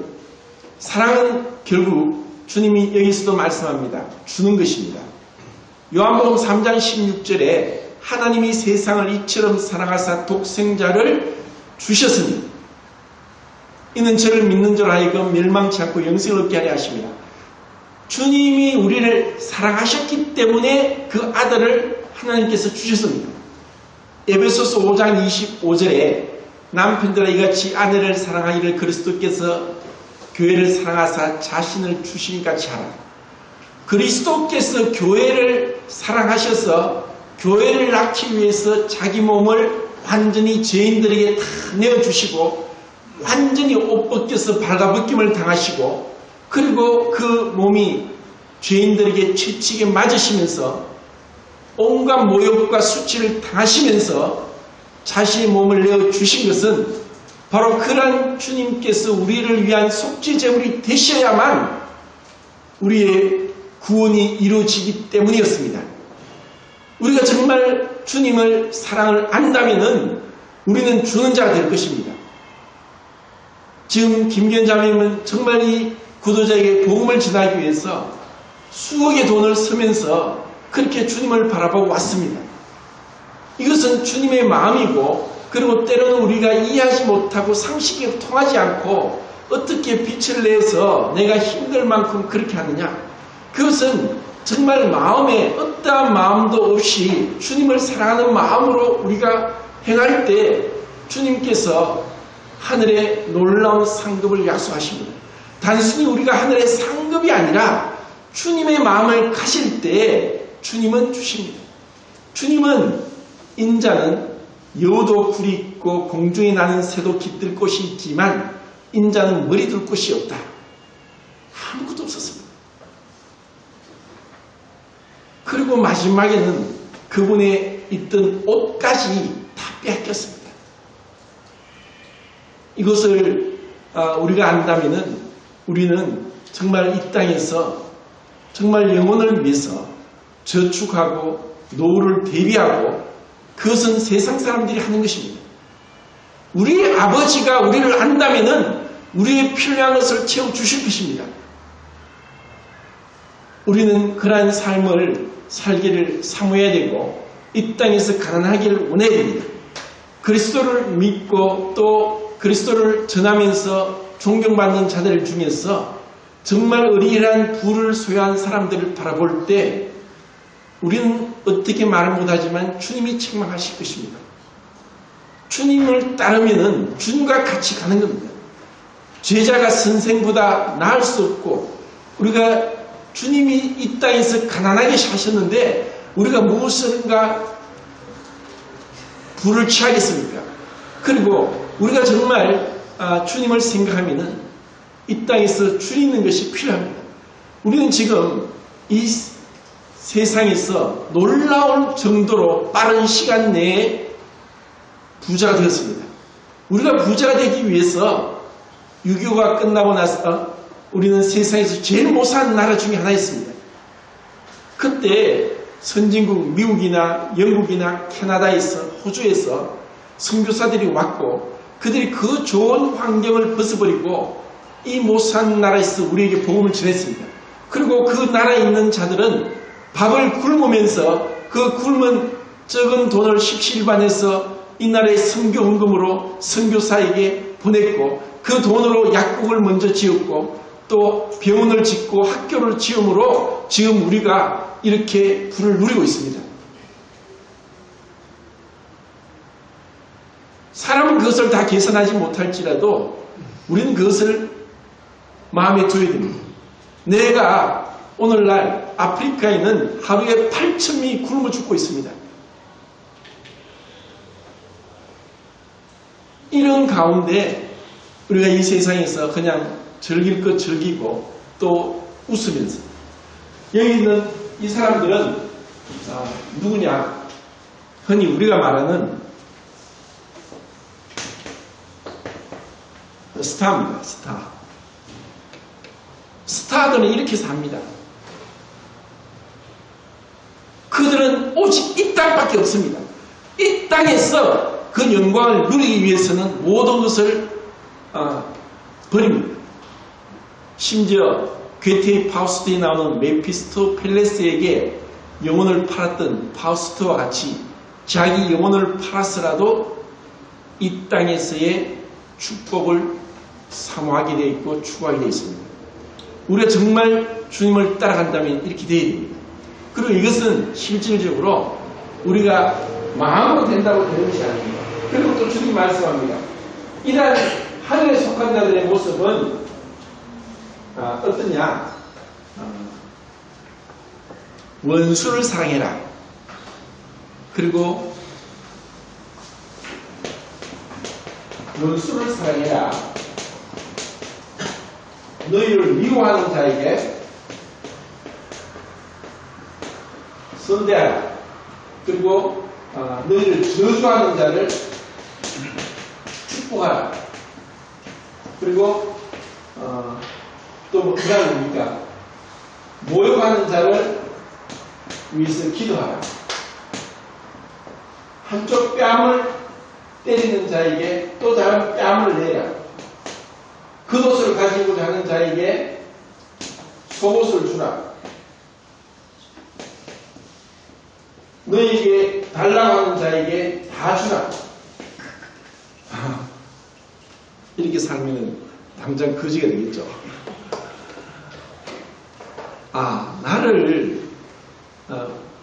사랑은 결국 주님이 여기서도 말씀합니다. 주는 것입니다. 요한복음 3장 16절에 하나님이 세상을 이처럼 사랑하사 독생자를 주셨으니 이는 저를 믿는 줄 하여금 멸망치 않고 영생을 얻게 하려 하십니다. 주님이 우리를 사랑하셨기 때문에 그 아들을 하나님께서 주셨습니다. 에베소서 5장 25절에 남편들아 이같이 아내를 사랑하기를 그리스도께서 교회를 사랑하사 자신을 주신 같이 하라. 그리스도께서 교회를 사랑하셔서 교회를 낳기 위해서 자기 몸을 완전히 죄인들에게 다 내어주시고 완전히 옷 벗겨서 발가벗김을 당하시고 그리고 그 몸이 죄인들에게 채찍에 맞으시면서 온갖 모욕과 수치를 당하시면서 자신의 몸을 내어주신 것은 바로 그런 주님께서 우리를 위한 속죄제물이 되셔야만 우리의 구원이 이루어지기 때문이었습니다. 우리가 정말 주님을 사랑을 안다면 우리는 주는 자가 될 것입니다. 지금 김견자매님은 정말 이 구도자에게 복음을 전하기 위해서 수억의 돈을 쓰면서 그렇게 주님을 바라보고 왔습니다. 이것은 주님의 마음이고 그리고 때로는 우리가 이해하지 못하고 상식이 통하지 않고 어떻게 빛을 내서 내가 힘들 만큼 그렇게 하느냐. 그것은 정말 마음에 어떠한 마음도 없이 주님을 사랑하는 마음으로 우리가 행할 때 주님께서 하늘의 놀라운 상급을 약속하십니다. 단순히 우리가 하늘의 상급이 아니라 주님의 마음을 가실 때 주님은 주십니다. 주님은 인자는 여우도 굴이 있고 공중에 나는 새도 깃들 곳이 있지만 인자는 머리 둘 곳이 없다. 아무것도 없었습니다. 그리고 마지막에는 그분의 있던 옷까지 다 빼앗겼습니다. 이것을 우리가 안다면 우리는 정말 이 땅에서 정말 영혼을 위해서 저축하고 노후를 대비하고 그것은 세상 사람들이 하는 것입니다. 우리의 아버지가 우리를 안다면 우리의 필요한 것을 채워주실 것입니다. 우리는 그러한 삶을 살기를 사모해야 되고 이 땅에서 가난하기를 원해야 됩니다. 그리스도를 믿고 또 그리스도를 전하면서 존경받는 자들 중에서 정말 의리한 부를 소유한 사람들을 바라볼 때 우리는 어떻게 말을 못하지만 주님이 책망하실 것입니다. 주님을 따르면 주님과 같이 가는 겁니다. 제자가 선생보다 나을 수 없고 우리가 주님이 이 땅에서 가난하게 사셨는데 우리가 무엇인가 부를 취하겠습니까? 그리고 우리가 정말 주님을 생각하면 이 땅에서 줄이는 것이 필요합니다. 우리는 지금 이 세상에서 놀라울 정도로 빠른 시간 내에 부자가 되었습니다. 우리가 부자가 되기 위해서 6.25가 끝나고 나서 우리는 세상에서 제일 못 사는 나라 중에 하나였습니다. 그때 선진국 미국이나 영국이나 캐나다에서 호주에서 선교사들이 왔고 그들이 그 좋은 환경을 벗어버리고 이 못 사는 나라에서 우리에게 복음을 전했습니다. 그리고 그 나라에 있는 자들은 밥을 굶으면서 그 굶은 적은 돈을 십시일반해서 이 나라의 선교 헌금으로 선교사에게 보냈고 그 돈으로 약국을 먼저 지었고 또 병원을 짓고 학교를 지음으로 지금 우리가 이렇게 부를 누리고 있습니다. 사람은 그것을 다 계산하지 못할지라도 우리는 그것을 마음에 둬야 됩니다. 내가 오늘날 아프리카에는 하루에 8,000명이 굶어 죽고 있습니다. 이런 가운데 우리가 이 세상에서 그냥 즐길 것 즐기고 또 웃으면서 여기 있는 이 사람들은 누구냐? 흔히 우리가 말하는 스타입니다. 스타. 스타들은 이렇게 삽니다. 그들은 오직 이 땅밖에 없습니다. 이 땅에서 그 영광을 누리기 위해서는 모든 것을 버립니다. 심지어 괴테의 파우스트에 나오는 메피스토펠레스에게 영혼을 팔았던 파우스트와 같이 자기 영혼을 팔았으라도 이 땅에서의 축복을 사모하게 되어 있고 추구하게 되어 있습니다. 우리가 정말 주님을 따라간다면 이렇게 되어야 됩니다. 그리고 이것은 실질적으로 우리가 마음으로 된다고 되는 것이 아닙니다. 그리고 또 주님 말씀합니다. 이러한 하늘에 속한 자들의 모습은 어떠냐? 원수를 사랑해라. 그리고 원수를 사랑해라. 너희를 미워하는 자에게 선대하라. 그리고 너희를 저주하는 자를 축복하라. 그리고 또 그 다음에 뭡니까? 모욕하는 자를 위해서 기도하라. 한쪽 뺨을 때리는 자에게 또 다른 뺨을 내라. 겉옷을 가지고자 하는 자에게 속옷을 주라. 너에게 달라고 하는 자에게 다 주라. 이렇게 살면 당장 거지가 되겠죠. 나를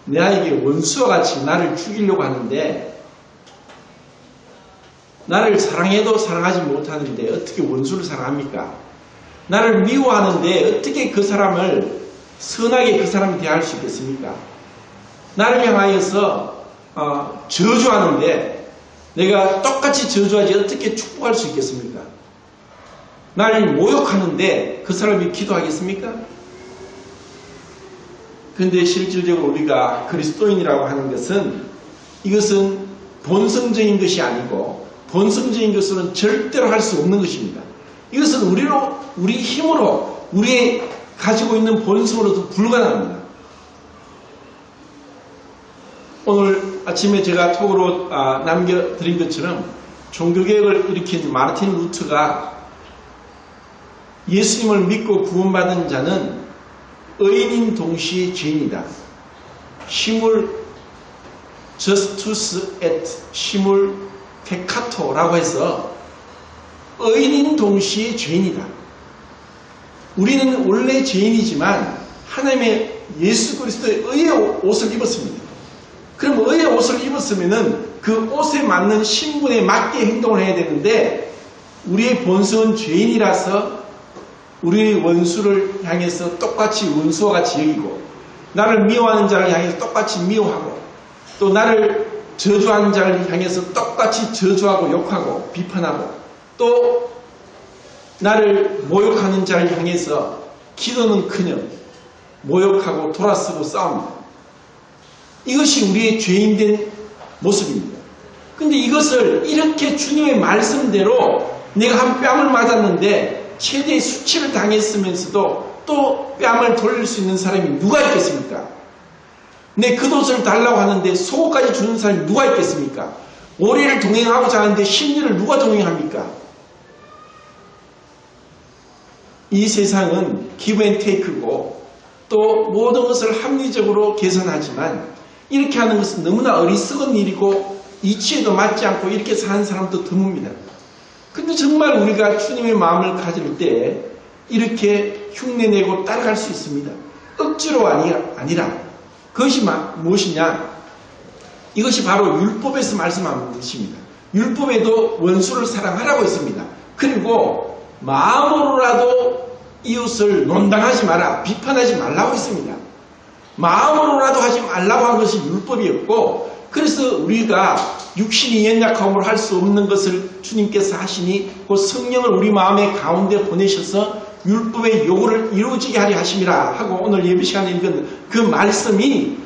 내에게 원수와 같이 나를 죽이려고 하는데 나를 사랑해도 사랑하지 못하는데 어떻게 원수를 사랑합니까? 나를 미워하는데 어떻게 그 사람을 선하게 그 사람을 대할 수 있겠습니까? 나를 향하여서 저주하는데 내가 똑같이 저주하지 어떻게 축복할 수 있겠습니까? 나를 모욕하는데 그 사람이 기도하겠습니까? 그런데 실질적으로 우리가 그리스도인이라고 하는 것은 이것은 본성적인 것이 아니고 본성적인 것으로는 절대로 할 수 없는 것입니다. 이것은 우리 힘으로 우리의 가지고 있는 본성으로도 불가능합니다. 오늘 아침에 제가 톡으로 남겨드린 것처럼 종교개혁을 일으킨 마르틴 루터가 예수님을 믿고 구원받은 자는 의인인 동시에 죄인이다. 시물 justus et 시물 peccator라고 해서 의인인 동시에 죄인이다. 우리는 원래 죄인이지만 하나님의 예수 그리스도의 의의 옷을 입었습니다. 그럼 의의 옷을 입었으면은 그 옷에 맞는 신분에 맞게 행동을 해야 되는데 우리의 본성은 죄인이라서 우리의 원수를 향해서 똑같이 원수와 같이 여기고 나를 미워하는 자를 향해서 똑같이 미워하고 또 나를 저주하는 자를 향해서 똑같이 저주하고 욕하고 비판하고 또 나를 모욕하는 자를 향해서 기도는커녕 모욕하고 돌아서고 싸웁니다. 이것이 우리의 죄인된 모습입니다. 근데 이것을 이렇게 주님의 말씀대로 내가 한 뺨을 맞았는데 최대의 수치를 당했으면서도 또 뺨을 돌릴 수 있는 사람이 누가 있겠습니까? 내 겉옷을 달라고 하는데 속옷까지 주는 사람이 누가 있겠습니까? 오리를 동행하고자 하는데 심리를 누가 동행합니까? 이 세상은 기브앤테이크고 또 모든 것을 합리적으로 계산하지만 이렇게 하는 것은 너무나 어리석은 일이고 이치에도 맞지 않고 이렇게 사는 사람도 드뭅니다. 근데 정말 우리가 주님의 마음을 가질 때 이렇게 흉내내고 따라갈 수 있습니다. 억지로 아니라 그것이 무엇이냐? 이것이 바로 율법에서 말씀하는 것입니다. 율법에도 원수를 사랑하라고 했습니다. 그리고 마음으로라도 이웃을 논당하지 마라, 비판하지 말라고 했습니다. 마음으로라도 하지 말라고 한 것이 율법이었고, 그래서 우리가 육신이 연약함으로 할 수 없는 것을 주님께서 하시니 그 성령을 우리 마음의 가운데 보내셔서 율법의 요구를 이루어지게 하려 하심이라 하고 오늘 예배 시간에 읽은 그 말씀이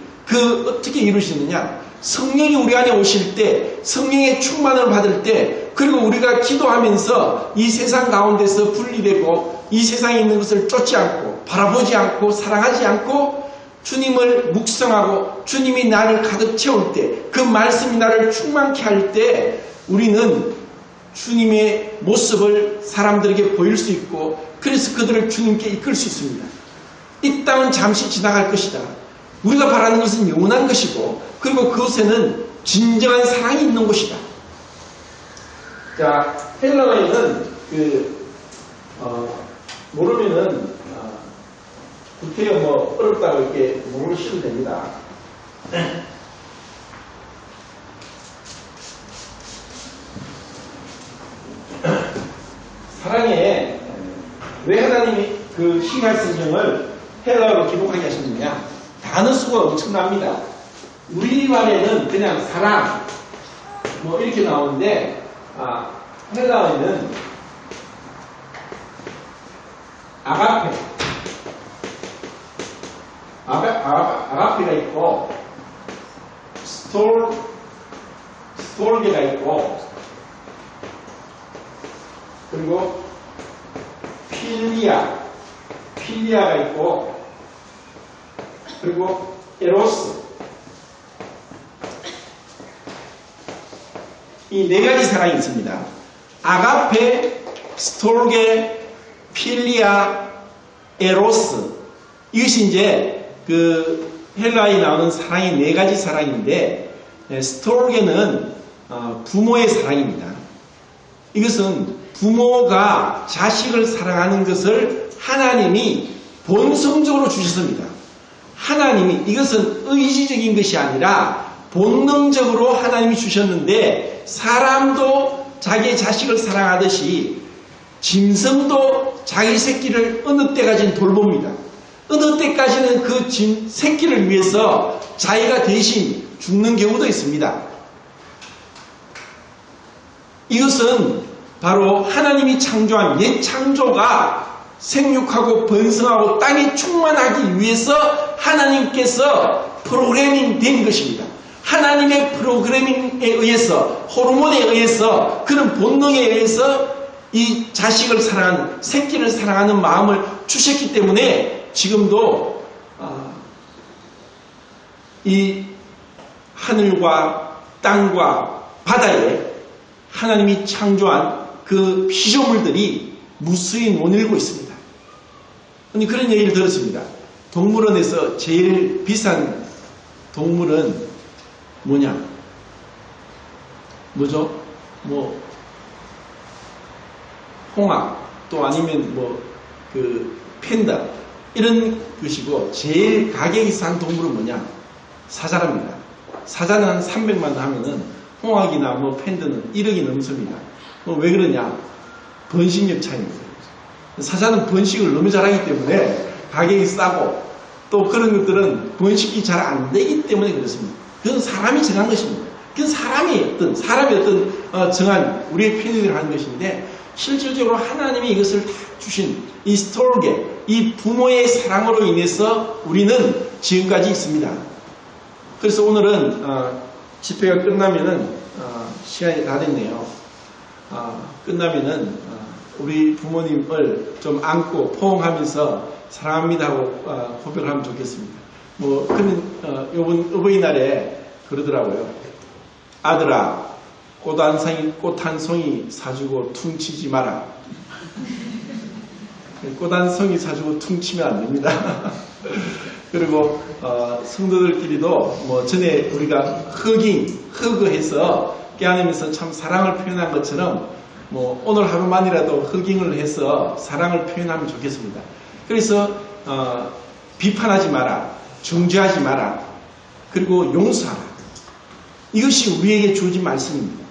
어떻게 이루시느냐? 성령이 우리 안에 오실 때, 성령의 충만을 받을 때, 그리고 우리가 기도하면서 이 세상 가운데서 분리되고 이 세상에 있는 것을 쫓지 않고 바라보지 않고 사랑하지 않고 주님을 묵상하고 주님이 나를 가득 채울 때, 그 말씀이 나를 충만케 할 때 우리는 주님의 모습을 사람들에게 보일 수 있고, 그래서 그들을 주님께 이끌 수 있습니다. 이 땅은 잠시 지나갈 것이다. 우리가 바라는 것은 영원한 것이고, 그리고 그곳에는 진정한 사랑이 있는 곳이다. 자, 헬라어에는 모르면은 구태여 어렵다고 이렇게 모르셔도 됩니다. 사랑에 왜 하나님이 그 신약 성경을 헬라어로 기록하게 하셨느냐? 단어 수가 엄청납니다. 우리말에는 그냥 사랑 이렇게 나오는데 헬라어에는 아가페가 있고 스톨게가 있고, 그리고 필리아가 있고, 그리고 에로스, 이 네 가지 사랑이 있습니다. 아가페, 스톨게, 필리아, 에로스. 이것이 이제 헬라에 나오는 사랑이 네 가지 사랑인데, 스톨게는 부모의 사랑입니다. 이것은 부모가 자식을 사랑하는 것을 하나님이 본성적으로 주셨습니다. 하나님이, 이것은 의지적인 것이 아니라 본능적으로 하나님이 주셨는데, 사람도 자기의 자식을 사랑하듯이 짐승도 자기 새끼를 어느 때까지는 돌봅니다. 어느 때까지는 그 새끼를 위해서 자기가 대신 죽는 경우도 있습니다. 이것은 바로 하나님이 창조한 옛 창조가 생육하고 번성하고 땅이 충만하기 위해서 하나님께서 프로그래밍 된 것입니다. 하나님의 프로그래밍에 의해서, 호르몬에 의해서, 그런 본능에 의해서 이 자식을 사랑하는, 새끼를 사랑하는 마음을 주셨기 때문에 지금도 이 하늘과 땅과 바다에 하나님이 창조한 그 피조물들이 무수히 논일고 있습니다. 그런 얘기를 들었습니다. 동물원에서 제일 비싼 동물은 뭐냐? 뭐죠? 홍학, 또 아니면 팬다, 이런 것이고, 제일 가격이 싼 동물은 뭐냐? 사자랍니다. 사자는 한 300만 원 하면은 홍학이나 팬더는 1억이 넘습니다. 왜 그러냐? 번식력 차이입니다. 사자는 번식을 너무 잘하기 때문에 가격이 싸고, 또 그런 것들은 번식이 잘 안 되기 때문에 그렇습니다. 그건 사람이 정한 것입니다. 그건 사람이 어떤 정한 우리의 편의를 하는 것인데, 실질적으로 하나님이 이것을 다 주신 이 스톨게, 이 부모의 사랑으로 인해서 우리는 지금까지 있습니다. 그래서 오늘은 집회가 끝나면은 시간이 다 됐네요. 끝나면은 우리 부모님을 좀 안고 포옹하면서 사랑합니다 하고 고백을 하면 좋겠습니다. 이번 어버이날에 그러더라고요. 아들아, 꽃 한 송이 사주고 퉁치지 마라. 꽃 한 송이 사주고 퉁치면 안 됩니다. 그리고 성도들끼리도 전에 우리가 허그해서 껴안으면서 참 사랑을 표현한 것처럼 오늘 하루만이라도 허깅을 해서 사랑을 표현하면 좋겠습니다. 그래서 비판하지 마라, 정죄하지 마라, 그리고 용서하라. 이것이 우리에게 주어진 말씀입니다.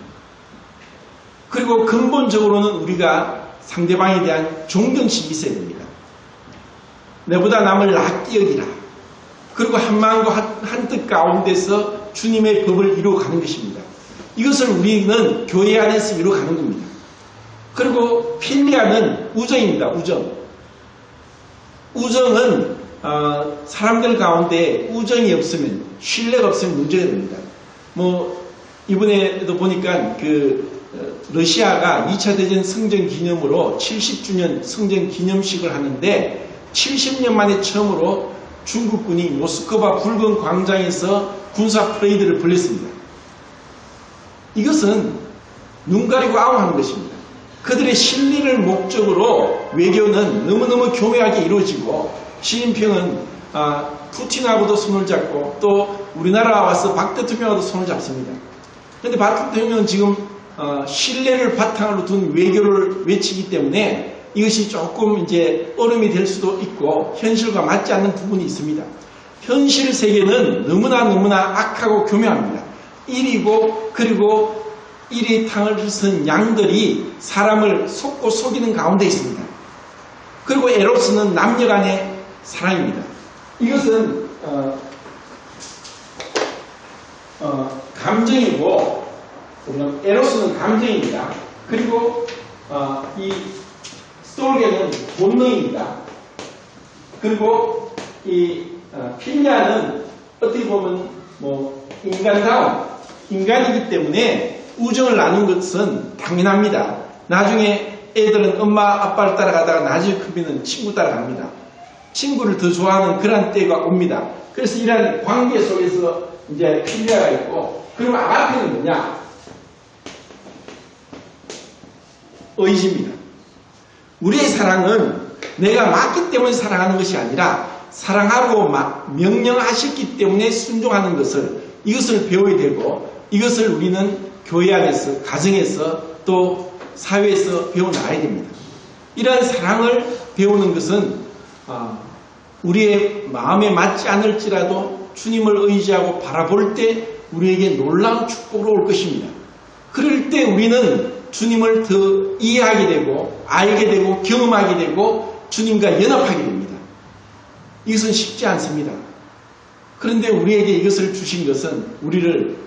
그리고 근본적으로는 우리가 상대방에 대한 존경심이 있어야 됩니다. 내보다 남을 낫게 여기라. 그리고 한 마음과 한 뜻 가운데서 주님의 법을 이루어가는 것입니다. 이것을 우리는 교회 안에서 이루어가는 겁니다. 그리고 필리아는 우정입니다. 우정은 사람들 가운데 우정이 없으면, 신뢰가 없으면 문제가 됩니다. 이번에도 보니까 러시아가 2차 대전 성전 기념으로 70주년 성전 기념식을 하는데 70년 만에 처음으로 중국군이 모스크바 붉은 광장에서 군사 퍼레이드를 벌였습니다. 이것은 눈 가리고 아웅하는 것입니다. 그들의 실리를 목적으로 외교는 너무너무 교묘하게 이루어지고, 시진핑은 푸틴하고도 손을 잡고 또 우리나라 와서 박 대통령하고도 손을 잡습니다. 그런데 박 대통령은 지금 신뢰를 바탕으로 둔 외교를 외치기 때문에 이것이 조금 이제 얼음이 될 수도 있고 현실과 맞지 않는 부분이 있습니다. 현실 세계는 너무나 악하고 교묘합니다. 그리고 이리 탕을 쓴 양들이 사람을 속고 속이는 가운데 있습니다. 그리고 에로스는 남녀 간의 사랑입니다. 이것은 감정이고, 에로스는 감정입니다. 그리고 이 스톨게는 본능입니다. 그리고 이 필리아는 어떻게 보면 인간이기 때문에 우정을 나눈 것은 당연합니다. 나중에 애들은 엄마 아빠를 따라가다가 나중에 크면은 친구 따라갑니다. 친구를 더 좋아하는 그런 때가 옵니다. 그래서 이런 관계 속에서 이제 필리아가 있고, 그러면 앞에는 뭐냐? 의지입니다. 우리의 사랑은 내가 맞기 때문에 사랑하는 것이 아니라 사랑하고 명령하셨기 때문에 순종하는 이것을 배워야 되고, 이것을 우리는 교회 안에서, 가정에서 또 사회에서 배워나가야 됩니다. 이러한 사랑을 배우는 것은 우리의 마음에 맞지 않을지라도 주님을 의지하고 바라볼 때 우리에게 놀라운 축복으로 올 것입니다. 그럴 때 우리는 주님을 더 이해하게 되고 알게 되고 경험하게 되고 주님과 연합하게 됩니다. 이것은 쉽지 않습니다. 그런데 우리에게 이것을 주신 것은 우리를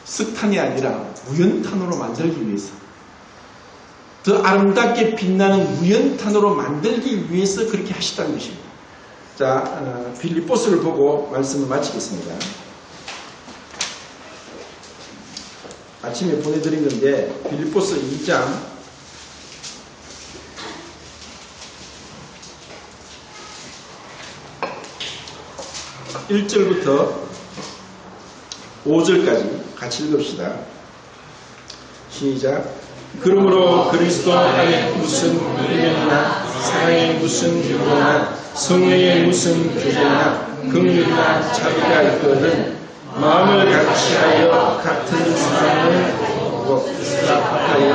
석탄이 아니라 무연탄으로 만들기 위해서, 더 아름답게 빛나는 무연탄으로 만들기 위해서 그렇게 하시다는 것입니다. 자, 빌립보스를 보고 말씀을 마치겠습니다. 아침에 보내드린 건데 빌립보스 2장 1절부터 5절까지 같이 읽읍시다. 시작. 그러므로 그리스도 안에 무슨 은혜나 사랑에 무슨 교제나 성령의 무슨 교제나 긍휼이나 자비가 있거든 마음을 같이하여 같은 사랑을 보고 합하여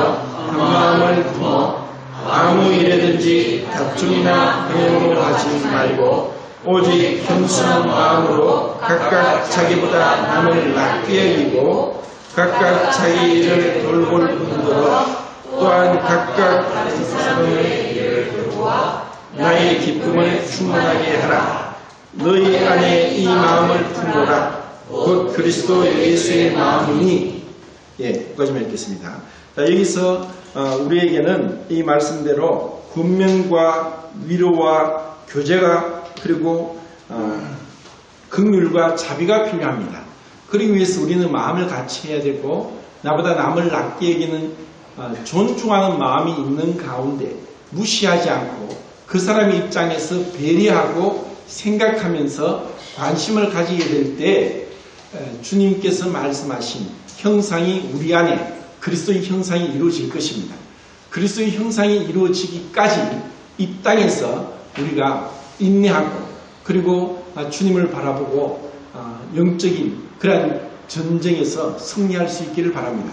한 마음을 품어 아무 일에든지 다툼이나 배움으로 하지 말고 오직 겸손한 마음으로 각각 자기보다 남을 낫게 여기고 각각 자기 일을 돌볼 뿐더러 또한 각각 다른 사람의 일을 도와 나의 기쁨을 충만하게 하라. 너희 안에 이 마음을 품으라. 곧 그리스도 예수의 마음이니. 여기까지만 읽겠습니다. 자, 여기서 우리에게는 이 말씀대로 권면과 위로와 교제가 그리고 긍휼과 자비가 필요합니다. 그러기 위해서 우리는 마음을 같이 해야 되고 나보다 남을 낮게 여기는 존중하는 마음이 있는 가운데 무시하지 않고 그 사람의 입장에서 배려하고 생각하면서 관심을 가지게 될 때 주님께서 말씀하신 형상이 우리 안에 그리스도의 형상이 이루어질 것입니다. 그리스도의 형상이 이루어지기까지 이 땅에서 우리가 인내하고 그리고 주님을 바라보고 영적인 그러한 전쟁에서 승리할 수 있기를 바랍니다.